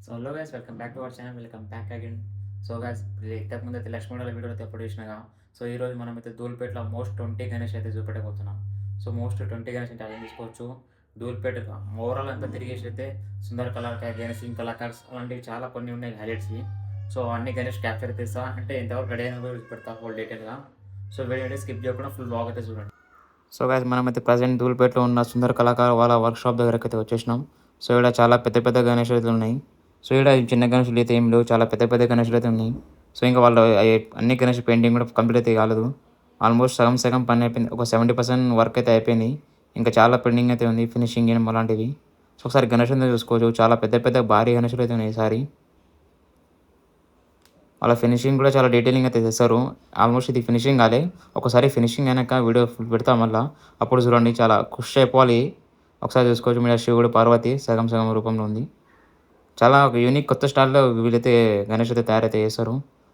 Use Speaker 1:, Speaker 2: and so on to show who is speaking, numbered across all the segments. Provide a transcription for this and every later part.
Speaker 1: So hello guys, welcome back to our channel. Welcome back again. So guys, ఇంతకుముందు అయితే లక్ష్మణుల video అయితే upload చేసినాగా. So ఈరోజు మనం అయితే ధూల్పేటలో మోస్ట్ 20 గణేష్ అయితే చూపెట్టబోతున్నాం. సో మోస్ట్ 20 గణేష్ అంటే అదే తీసుకోవచ్చు. ధూల్పేట ఓవరాల్ అంతా తిరిగేసి అయితే సుందర్ కళాకార్, గణేష్ సింగ్ కళాకార్స్ అలాంటివి చాలా కొన్ని ఉన్నాయి హైలైట్స్వి. సో అన్ని గణేష్ క్యాప్చర్ చేస్తా, అంటే ఎంతవరకు రెడీ అయినా కూడా పెడతా ఫుల్ డీటెయిల్గా. సో వీడియో అయితే స్కిప్ చేయకుండా ఫుల్ బ్లాగ్ అయితే చూడండి. సో గైస్, మనమైతే ప్రజెంట్ ధూల్పేటలో ఉన్న సుందర్ కళాకార్ వాళ్ళ వర్క్షాప్ దగ్గరకు అయితే వచ్చేసినాం. సో ఇక్కడ చాలా పెద్ద పెద్ద గణేష్ అయితే ఉన్నాయి. సో ఇక్కడ చిన్న గణేషులు అయితే ఏం లేవు, చాలా పెద్ద పెద్ద గణేషులు అయితే ఉన్నాయి. సో ఇంకా వాళ్ళు అన్ని గణేష్ పెయింటింగ్ కూడా కంప్లీట్ అయితే కాలేదు. ఆల్మోస్ట్ సగం సగం పని అయిపోయింది, ఒక 70% వర్క్ అయితే అయిపోయింది. ఇంకా చాలా పెండింగ్ అయితే ఉంది, ఫినిషింగ్ చేయడం అలాంటివి. సో ఒకసారి గణేష్ అయితే చూసుకోవచ్చు, చాలా పెద్ద పెద్ద భారీ గణేషులు అయితే ఉన్నాయి ఈసారి. వాళ్ళ ఫినిషింగ్ కూడా చాలా డీటెయిలింగ్ అయితే చేస్తారు. ఆల్మోస్ట్ ఇది ఫినిషింగ్ కాలే, ఒకసారి ఫినిషింగ్ అయినాక వీడియో పెడతాం మళ్ళీ, అప్పుడు చూడండి చాలా ఖుషి అయిపోవాలి. ఒకసారి చూసుకోవచ్చు, మీద శివుడు పార్వతి సగం సగం రూపంలో ఉంది. చాలా ఒక యూనిక్ కొత్త స్టైల్‌లో వీళ్ళైతే గణేష్ అయితే తయారైతే చేస్తారు.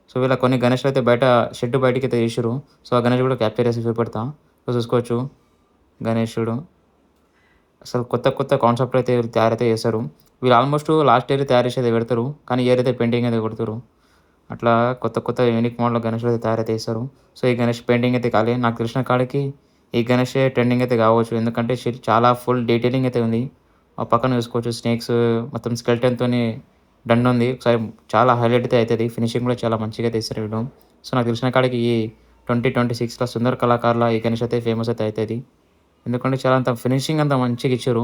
Speaker 1: సో వీళ్ళ కొన్ని గణేష్‌లు అయితే బయట షెడ్ బయటికైతే చేసిర్రు. సో ఆ గణేష్ కూడా క్యాప్చర్ చేసి చూపెడతా. సో చూసుకోవచ్చు గణేశుడు. అసలు కొత్త కొత్త కాన్సెప్ట్‌లో అయితే వీళ్ళు తయారైతే చేస్తారు. వీళ్ళు ఆల్మోస్ట్ లాస్ట్ ఇయర్ తయారు చేసి అయితే పెడతారు, కానీ ఈ ఇయర్ అయితే పెయింటింగ్ అయితే కొడతారు. అట్లా కొత్త కొత్త యూనిక్ మోడల్ గణేష్‌లు అయితే తయారైతే చేస్తారు. సో ఈ గణేష్ పెయింటింగ్ అయితే కాలే, నాకు తెలిసిన కాడికి ఈ గణేషే ట్రెండింగ్ అయితే కావచ్చు. ఎందుకంటే చాలా ఫుల్ డీటెయిలింగ్ అయితే ఉంది. ఆ పక్కన చూసుకోవచ్చు స్నేక్స్, మొత్తం స్కెల్టన్‌తోని డన్ ఉంది. ఒకసారి చాలా హైలైట్ అయితే అయితది. ఫినిషింగ్ కూడా చాలా మంచిగా తీస్తారు వీళ్ళు. సో నాకు తెలిసిన కాడికి ఈ 2026లో సుందర్ కళాకారుల ఈ గణేష్ అయితే ఫేమస్ అయితే అయితది. ఎందుకంటే చాలా అంత ఫినిషింగ్ అంతా మంచిగా ఇచ్చారు.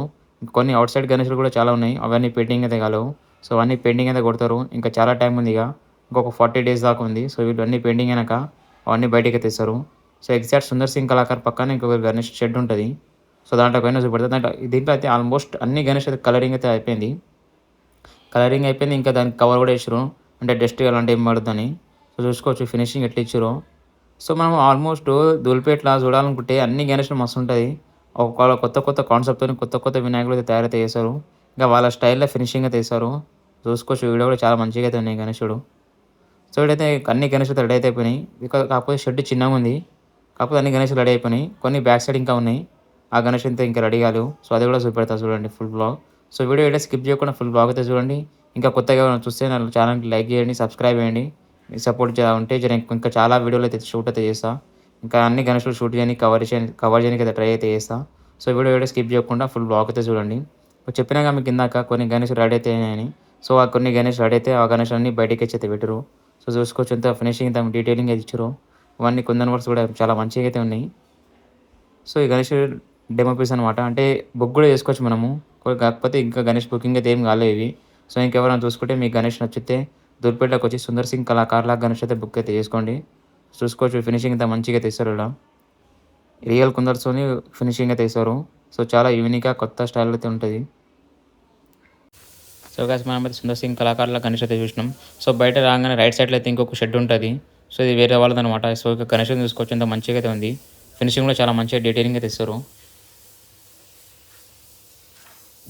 Speaker 1: కొన్ని ఔట్ సైడ్ గణేష్‌లు కూడా చాలా ఉన్నాయి, అవన్నీ పెయింటింగ్ అయితే కాలేవు. సో అవన్నీ పెయింటింగ్ అయితే కొడతారు. ఇంకా చాలా టైం ఉంది ఇక. ఇంకొక 40 డేస్ దాకా ఉంది. సో వీళ్ళు అన్నీ పెయింటింగ్ అయినాక అవన్నీ బయటికి తీస్తారు. సో ఎగ్జాక్ట్ సుందర్ సింగ్ కళాకార్ పక్కన ఇంకొక గణేష్ షెడ్ ఉంటుంది. సో దాంట్లో పైన చూపెడతారు. దీంట్లో అయితే ఆల్మోస్ట్ అన్ని గణేష్ అయితే కలరింగ్ అయితే అయిపోయింది. కలరింగ్ అయిపోయింది, ఇంకా దానికి కవర్ కూడా వేసారు, అంటే డస్ట్ అలాంటివి ఏం పడుతుందని. సో చూసుకోవచ్చు ఫినిషింగ్ ఎట్లా ఇచ్చారో. సో మనం ఆల్మోస్ట్ ధూళిపేటలా చూడాలనుకుంటే అన్ని గణేష్లు మస్తు ఉంటుంది. ఒక కొత్త కొత్త కాన్సెప్ట్‌తోని కొత్త కొత్త వినాయకులు అయితే తయారైతే చేశారు. ఇంకా వాళ్ళ స్టైల్‌లో ఫినిషింగ్ అయితే చేశారు. చూసుకోవచ్చు వీడియో కూడా చాలా మంచిగా అయితే ఉన్నాయి గణేశుడు. సో ఇక్కడైతే అన్ని గణేషులు రెడీ అయితే అయిపోయినాయి. కాకపోతే షెడ్ చిన్నగా ఉంది. కాకపోతే అన్ని గణేషులు రెడీ అయిపోయినాయి. కొన్ని బ్యాక్ సైడ్ ఇంకా ఉన్నాయి. ఆ గణేష్ అయితే ఇంకా రెడీ కాలేవు. సో అది కూడా చూపెడతా చూడండి ఫుల్ బ్లాగ్. సో వీడియో అయితే స్కిప్ చేయకుండా ఫుల్ బ్లాగ్ అయితే చూడండి. ఇంకా కొత్తగా ఎవరైనా చూస్తే నా ఛానల్‌కి లైక్ చేయండి, సబ్స్క్రైబ్ చేయండి. సపోర్ట్ ఉంటే ఇంకా చాలా వీడియోలు అయితే షూట్ అయితే చేస్తా. ఇంకా అన్ని గణేషులు షూట్ చేయడానికి కవర్ చేయడానికి అయితే ట్రై అయితే చేస్తా. సో వీడియో అయితే స్కిప్ చేయకుండా ఫుల్ బ్లాగ్ అయితే చూడండి. చెప్పినాగా మీకు ఇందాక కొన్ని గణేషులు రెడీ అయితే అయినాయని. సో ఆ కొన్ని గణేష్ రెడీ అయితే ఆ గణేష్ అన్ని బయటికి వచ్చి అయితే పెట్టరు. సో చూసుకోవచ్చు ఎంత ఫినిషింగ్, ఎంత డీటెయిలింగ్ అయితే ఇచ్చారు. ఇవన్నీ కుందన్ వర్క్స్ కూడా చాలా మంచిగా అయితే ఉన్నాయి. సో ఈ గణేష్ డెమో పీస్ అనమాట. అంటే బుక్ కూడా చేసుకోవచ్చు మనము. కాకపోతే ఇంకా గణేష్ బుకింగ్ అయితే ఏం కాలేవు ఇవి. సో ఇంకెవరైనా చూసుకుంటే మీకు గణేష్ నచ్చితే దూల్పేటలోకి వచ్చి సుందర్ సింగ్ కళాకారుల గణేష్ అయితే బుక్ అయితే చేసుకోండి. చూసుకోవచ్చు ఫినిషింగ్ ఇంత మంచిగా తీస్తారు ఇలా. రియల్ కుందర్స్తోని ఫినిషింగ్ అయితే ఇస్తారు. సో చాలా యూనిక్‌గా కొత్త స్టైల్ అయితే ఉంటుంది. సో గైస్, మనమైతే సుందర్ సింగ్ కళాకారుల గణేష్ అయితే చూసినాం. సో బయట రాగానే రైట్ సైడ్‌లో అయితే ఇంకొక షెడ్ ఉంటుంది. సో ఇది వేరే వాళ్ళదనమాట. సో ఇక గణేష్‌ని చూసుకోవచ్చు ఎంత మంచిగా అయితే ఉంది. ఫినిషింగ్ కూడా చాలా మంచిగా డీటెయిలింగ్ అయితే ఇస్తారు.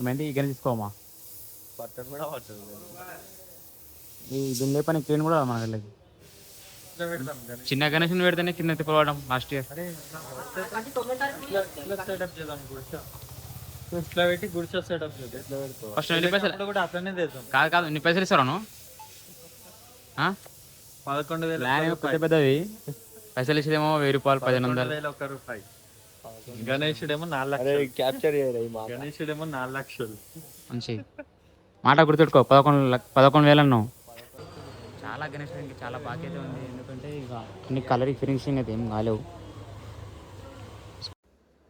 Speaker 1: ఏమైంది ఈ గణేష్ తీసుకోమా?
Speaker 2: బట్టలు కూడా పట్టదు.
Speaker 1: ఈ దీని లేపని క్లీన్ కూడా మనకి చిన్న గణేష్ని పెడితేనే కింద తిప్పవడం లాస్ట్ ఇయర్.
Speaker 2: అరే ఇట్లా సెటప్ చేద్దాం గుడిసె. ఇట్లా పెట్టి గుడిసె సెటప్ చేద్దాం. ఇట్లా పెడతాం.
Speaker 1: ఫస్ట్ ఎన్ని పైసలు?
Speaker 2: కూడా అట్లనే చేద్దాం.
Speaker 1: కాదు ఎన్ని పైసలు ఇస్తారు నువ్వు?
Speaker 2: 11,000
Speaker 1: పెద్ద పెద్దవి పైసలు ఇచ్చేదేమో 1000 రూపాయలు, 1500.
Speaker 2: ₹1. గణేశుడేమో 4 లక్షలు.
Speaker 3: క్యాప్చర్
Speaker 2: గణేశుడేమో 4 లక్షలు.
Speaker 1: మంచి మాట గుర్తుపెట్టుకో. 11,000 అన్నావు. చాలా గణేష్ ఇంకా చాలా బాగా అయితే ఉంది. ఎందుకంటే ఇక అన్ని కలరింగ్ ఫినిషింగ్ అయితే ఏం కాలేవు.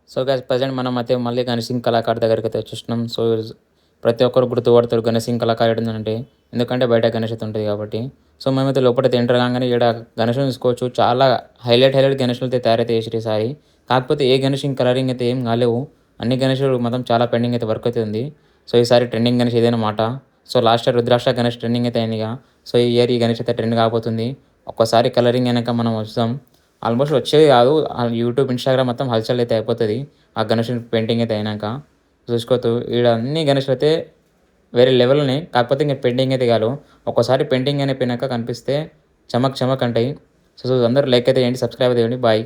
Speaker 1: సో గైస్, ప్రజెంట్ మనం అయితే మళ్ళీ గణేష్ సింగ్ కళాకారు దగ్గరికి అయితే వచ్చేస్తున్నాం. సో ప్రతి ఒక్కరు గుర్తుపడతారు గణేష్ సింగ్ కళాకారు ఏంటంటే, ఎందుకంటే బయట గణేష్ అయితే ఉంటుంది కాబట్టి. సో మేమైతే లోపలైతే ఎంటర్ కాగానే ఇక్కడ గణేష్ని చూసుకోవచ్చు. చాలా హైలైట్ గణేష్లు అయితే తయారైతే చేసారు ఈసారి. కాకపోతే ఏ గణేష్ కలరింగ్ అయితే ఏం కాలేవు. అన్ని గణేషులు మొత్తం చాలా పెండింగ్ అయితే వర్క్ అయితే ఉంది. సో ఈసారి ట్రెండింగ్ గణేష్ ఇదేనమాట. So last year rudraksha Ganesh trending అయితే అయిందిగా. సో ఈ ఇయర్ ఈ గణేష్ అయితే ట్రెండ్ కాబోతుంది. ఒక్కసారి కలరింగ్ అయినాక మనం వస్తాం. ఆల్మోస్ట్ వచ్చేది కాదు, యూట్యూబ్, ఇన్స్టాగ్రామ్ మొత్తం హల్చల్ అయితే అయిపోతుంది ఆ గణేష్ పెయింటింగ్ అయితే అయినాక. చూసుకోవచ్చు ఈడ అన్ని గణేష్లు అయితే వేరే లెవెల్ ఉన్నాయి. కాకపోతే ఇంకా పెయింటింగ్ అయితే కాదు. ఒక్కోసారి పెయింటింగ్ అయిపోయినాక కనిపిస్తే చమక్ చమక్ అంటాయి. సో అందరూ లైక్ అయితే చేయండి, సబ్స్క్రైబ్ అయితే చేయండి. బాయ్.